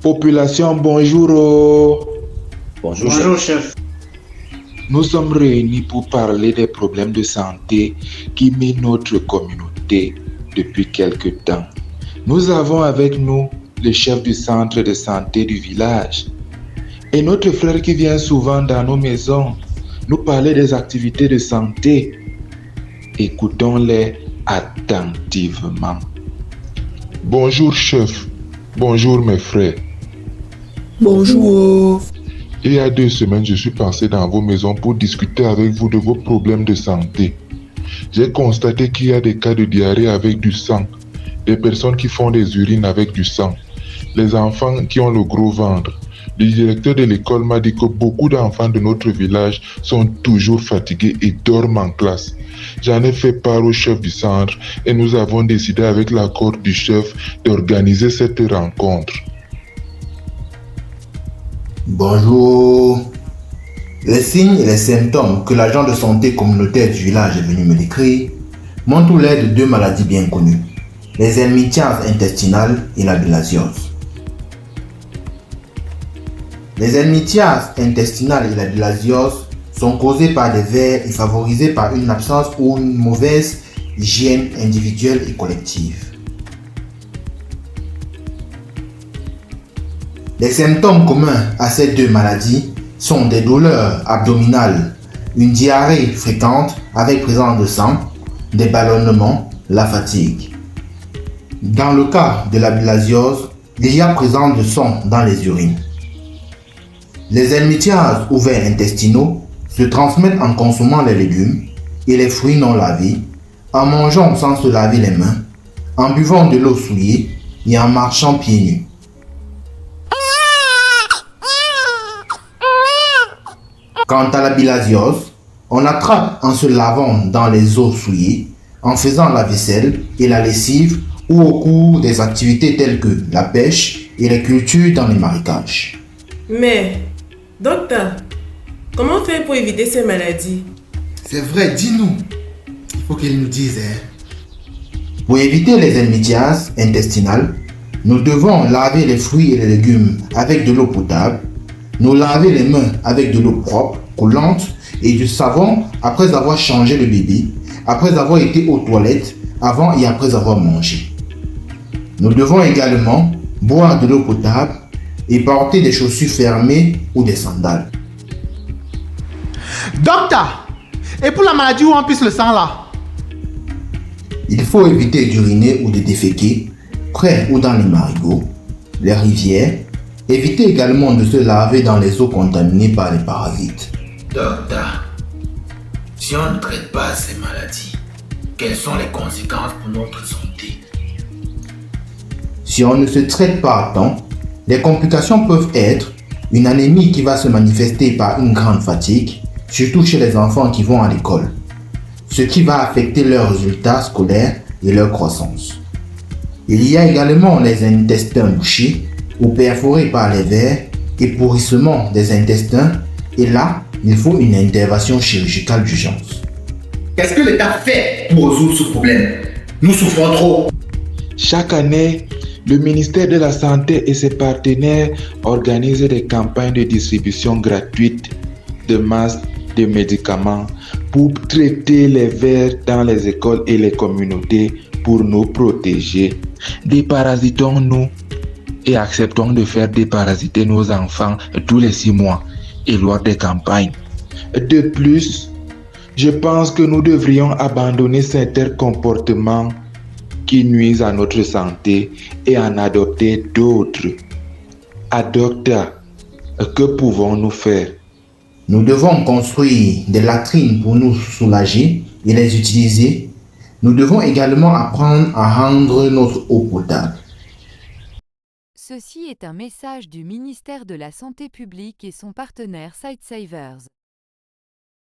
Population, bonjour. Bonjour, Bonjour, chef. chef. Nous sommes réunis pour parler des problèmes de santé qui minent notre communauté depuis quelque temps. Nous avons avec nous le chef du centre de santé du village et notre frère qui vient souvent dans nos maisons nous parler des activités de santé. Écoutons-les attentivement. Bonjour chef, bonjour mes frères. Bonjour. Il y a 2 semaines, je suis passé dans vos maisons pour discuter avec vous de vos problèmes de santé. J'ai constaté qu'il y a des cas de diarrhée avec du sang, des personnes qui font des urines avec du sang, les enfants qui ont le gros ventre. Le directeur de l'école m'a dit que beaucoup d'enfants de notre village sont toujours fatigués et dorment en classe. J'en ai fait part au chef du centre et nous avons décidé avec l'accord du chef d'organiser cette rencontre. Bonjour. Les signes et les symptômes que l'agent de santé communautaire du village est venu me décrire montrent l'air de 2 maladies bien connues, les helminthias intestinales et la bilharziose. Les helminthias intestinales et la bilharziose sont causées par des vers et favorisées par une absence ou une mauvaise hygiène individuelle et collective. Les symptômes communs à ces 2 maladies sont des douleurs abdominales, une diarrhée fréquente avec présence de sang, des ballonnements, la fatigue. Dans le cas de la bilharziose, il y a présence de sang dans les urines. Les helminthias ou vers intestinaux se transmettent en consommant les légumes et les fruits non lavés, en mangeant sans se laver les mains, en buvant de l'eau souillée et en marchant pieds nus. Quant à la bilharziose, on attrape en se lavant dans les eaux souillées, en faisant la vaisselle et la lessive ou au cours des activités telles que la pêche et les cultures dans les marécages. Mais, docteur, comment faire pour éviter ces maladies? C'est vrai, dis-nous. Il faut qu'il nous dise. Pour éviter les helminthias intestinales, nous devons laver les fruits et les légumes avec de l'eau potable, nous laver les mains avec de l'eau propre, coulante et du savon après avoir changé le bébé, après avoir été aux toilettes, avant et après avoir mangé. Nous devons également boire de l'eau potable et porter des chaussures fermées ou des sandales. Docteur, et pour la maladie où on pisse le sang là? Il faut éviter d'uriner ou de déféquer près ou dans les marigots, les rivières. Évitez également de se laver dans les eaux contaminées par les parasites. Docteur, si on ne traite pas ces maladies, quelles sont les conséquences pour notre santé? Si on ne se traite pas à temps, les complications peuvent être une anémie qui va se manifester par une grande fatigue, surtout chez les enfants qui vont à l'école, ce qui va affecter leurs résultats scolaires et leur croissance. Il y a également les intestins bouchés ou perforés par les vers et pourrissement des intestins, et là, il faut une intervention chirurgicale d'urgence. Qu'est-ce que l'État fait pour résoudre ce problème? Nous souffrons trop. Chaque année, le ministère de la Santé et ses partenaires organisent des campagnes de distribution gratuite de masques, de médicaments pour traiter les vers dans les écoles et les communautés pour nous protéger. Déparasitons-nous et acceptons de faire déparasiter nos enfants tous les 6 mois et lors des campagnes. De plus, je pense que nous devrions abandonner certains comportements qui nuisent à notre santé et en adopter d'autres. Docteur, que pouvons-nous faire? Nous devons construire des latrines pour nous soulager et les utiliser. Nous devons également apprendre à rendre notre eau potable. Ceci est un message du ministère de la Santé publique et son partenaire Sightsavers.